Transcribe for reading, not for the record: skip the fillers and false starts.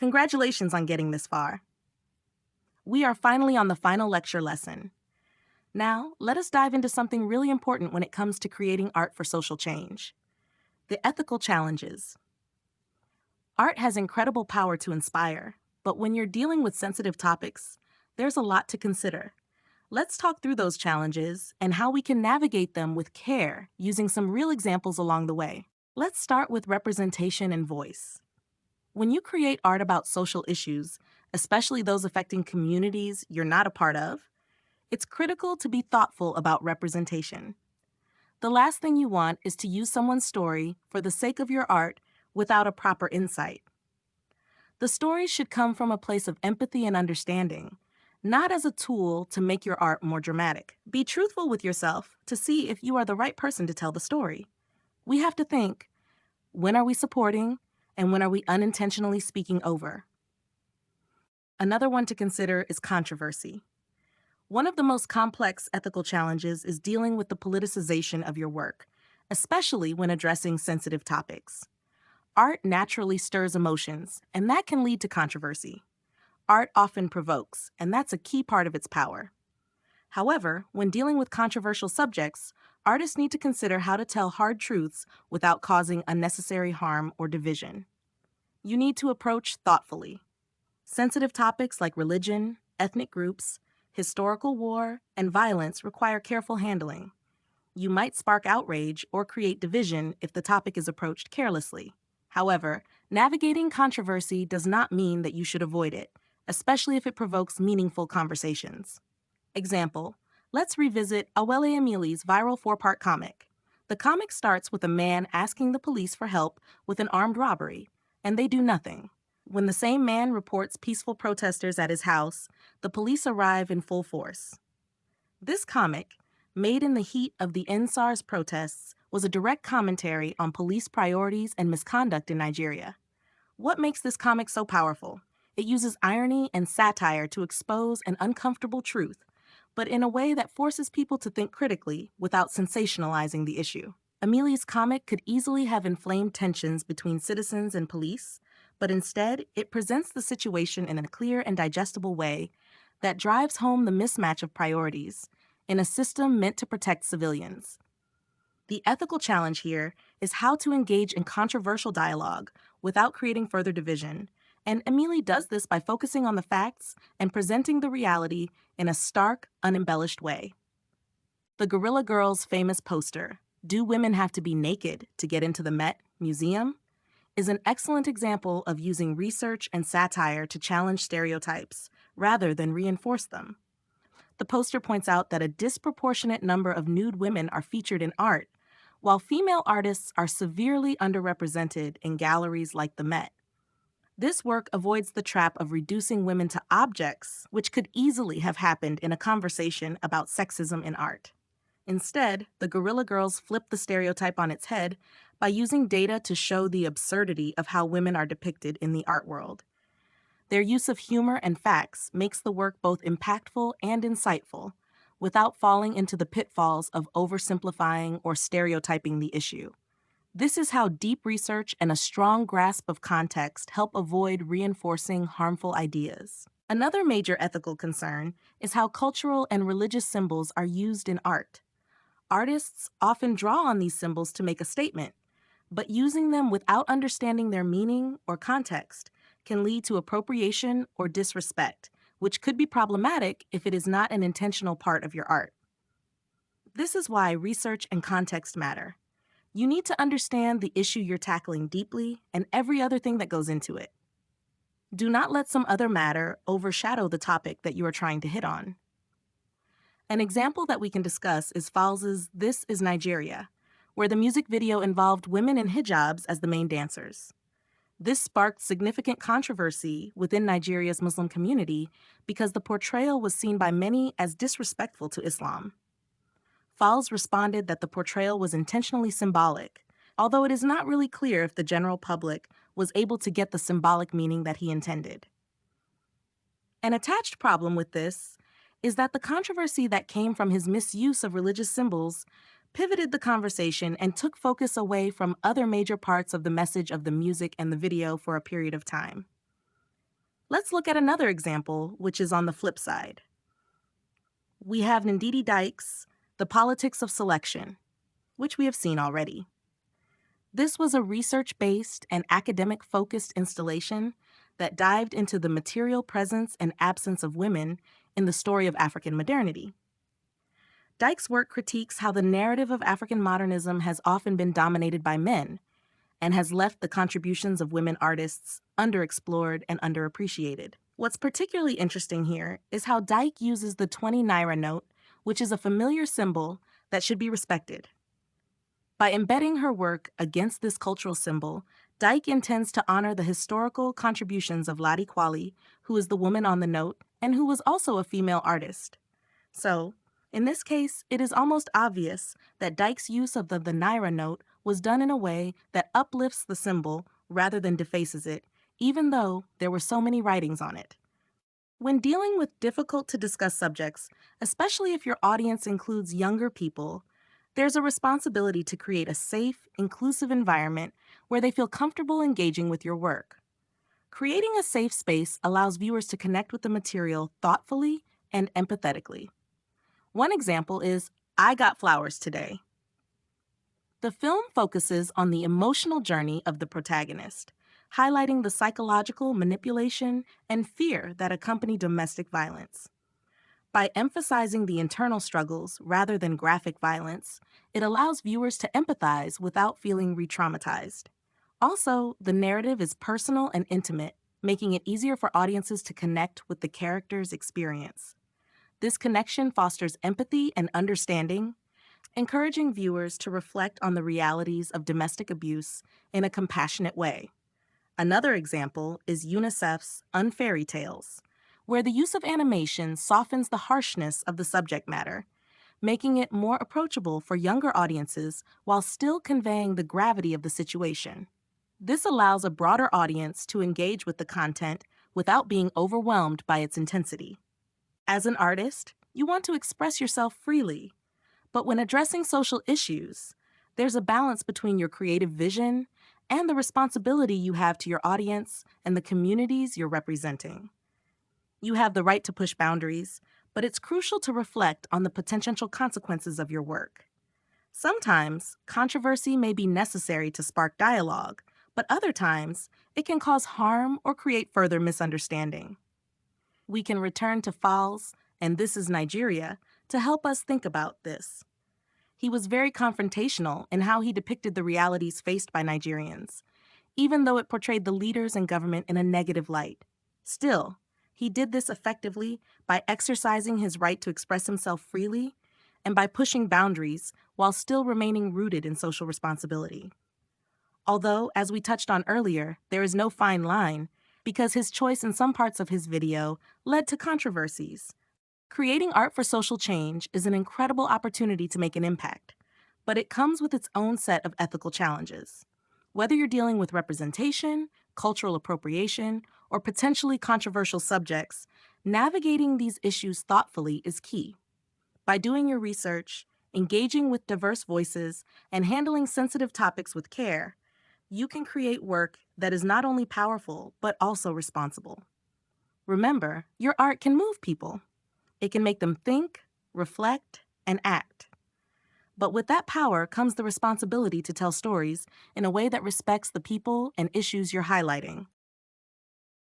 Congratulations on getting this far. We are finally on the final lecture lesson. Now, let us dive into something really important when it comes to creating art for social change: the ethical challenges. Art has incredible power to inspire, but when you're dealing with sensitive topics, there's a lot to consider. Let's talk through those challenges and how we can navigate them with care using some real examples along the way. Let's start with representation and voice. When you create art about social issues, especially those affecting communities you're not a part of, it's critical to be thoughtful about representation. The last thing you want is to use someone's story for the sake of your art without a proper insight. The story should come from a place of empathy and understanding, not as a tool to make your art more dramatic. Be truthful with yourself to see if you are the right person to tell the story. We have to think, when are we supporting and when are we unintentionally speaking over? Another one to consider is controversy. One of the most complex ethical challenges is dealing with the politicization of your work, especially when addressing sensitive topics. Art naturally stirs emotions, and that can lead to controversy. Art often provokes, and that's a key part of its power. However, when dealing with controversial subjects, artists need to consider how to tell hard truths without causing unnecessary harm or division. You need to approach thoughtfully. Sensitive topics like religion, ethnic groups, historical war, and violence require careful handling. You might spark outrage or create division if the topic is approached carelessly. However, navigating controversy does not mean that you should avoid it, especially if it provokes meaningful conversations. Example, let's revisit Awele Emili's viral 4-part comic. The comic starts with a man asking the police for help with an armed robbery, and they do nothing. When the same man reports peaceful protesters at his house, the police arrive in full force. This comic, made in the heat of the EndSARS protests, was a direct commentary on police priorities and misconduct in Nigeria. What makes this comic so powerful? It uses irony and satire to expose an uncomfortable truth, but in a way that forces people to think critically without sensationalizing the issue. Ameli's comic could easily have inflamed tensions between citizens and police, but instead, it presents the situation in a clear and digestible way that drives home the mismatch of priorities in a system meant to protect civilians. The ethical challenge here is how to engage in controversial dialogue without creating further division, and Emily does this by focusing on the facts and presenting the reality in a stark, unembellished way. The Guerrilla Girls' famous poster, "Do Women Have to Be Naked to Get into the Met Museum?" is an excellent example of using research and satire to challenge stereotypes rather than reinforce them. The poster points out that a disproportionate number of nude women are featured in art, while female artists are severely underrepresented in galleries like the Met. This work avoids the trap of reducing women to objects, which could easily have happened in a conversation about sexism in art. Instead, the Guerrilla Girls flip the stereotype on its head by using data to show the absurdity of how women are depicted in the art world. Their use of humor and facts makes the work both impactful and insightful, without falling into the pitfalls of oversimplifying or stereotyping the issue. This is how deep research and a strong grasp of context help avoid reinforcing harmful ideas. Another major ethical concern is how cultural and religious symbols are used in art. Artists often draw on these symbols to make a statement, but using them without understanding their meaning or context can lead to appropriation or disrespect, which could be problematic if it is not an intentional part of your art. This is why research and context matter. You need to understand the issue you're tackling deeply and every other thing that goes into it. Do not let some other matter overshadow the topic that you are trying to hit on. An example that we can discuss is Falz's "This is Nigeria," where the music video involved women in hijabs as the main dancers. This sparked significant controversy within Nigeria's Muslim community because the portrayal was seen by many as disrespectful to Islam. Falz responded that the portrayal was intentionally symbolic, although it is not really clear if the general public was able to get the symbolic meaning that he intended. An attached problem with this is that the controversy that came from his misuse of religious symbols pivoted the conversation and took focus away from other major parts of the message of the music and the video for a period of time. Let's look at another example, which is on the flip side. We have Ndidi Dykes' The Politics of Selection, which we have seen already. This was a research-based and academic-focused installation that dived into the material presence and absence of women in the story of African modernity. Dykes' work critiques how the narrative of African modernism has often been dominated by men and has left the contributions of women artists underexplored and underappreciated. What's particularly interesting here is how Dyke uses the 20 naira note, which is a familiar symbol that should be respected. By embedding her work against this cultural symbol, Dyke intends to honor the historical contributions of Ladi Kwali, who is the woman on the note and who was also a female artist. So, in this case, it is almost obvious that Dyke's use of the naira note was done in a way that uplifts the symbol rather than defaces it, even though there were so many writings on it. When dealing with difficult-to-discuss subjects, especially if your audience includes younger people, there's a responsibility to create a safe, inclusive environment where they feel comfortable engaging with your work. Creating a safe space allows viewers to connect with the material thoughtfully and empathetically. One example is I Got Flowers Today. The film focuses on the emotional journey of the protagonist, highlighting the psychological manipulation and fear that accompany domestic violence. By emphasizing the internal struggles rather than graphic violence, it allows viewers to empathize without feeling re-traumatized. Also, the narrative is personal and intimate, making it easier for audiences to connect with the character's experience. This connection fosters empathy and understanding, encouraging viewers to reflect on the realities of domestic abuse in a compassionate way. Another example is UNICEF's Unfairy Tales, where the use of animation softens the harshness of the subject matter, making it more approachable for younger audiences while still conveying the gravity of the situation. This allows a broader audience to engage with the content without being overwhelmed by its intensity. As an artist, you want to express yourself freely, but when addressing social issues, there's a balance between your creative vision and the responsibility you have to your audience and the communities you're representing. You have the right to push boundaries, but it's crucial to reflect on the potential consequences of your work. Sometimes, controversy may be necessary to spark dialogue, but other times, it can cause harm or create further misunderstanding. We can return to Falz and This Is Nigeria to help us think about this. He was very confrontational in how he depicted the realities faced by Nigerians, even though it portrayed the leaders and government in a negative light. Still, he did this effectively by exercising his right to express himself freely and by pushing boundaries while still remaining rooted in social responsibility. Although, as we touched on earlier, there is no fine line because his choice in some parts of his video led to controversies. Creating art for social change is an incredible opportunity to make an impact, but it comes with its own set of ethical challenges. Whether you're dealing with representation, cultural appropriation, or potentially controversial subjects, navigating these issues thoughtfully is key. By doing your research, engaging with diverse voices, and handling sensitive topics with care, you can create work that is not only powerful, but also responsible. Remember, your art can move people. It can make them think, reflect, and act. But with that power comes the responsibility to tell stories in a way that respects the people and issues you're highlighting.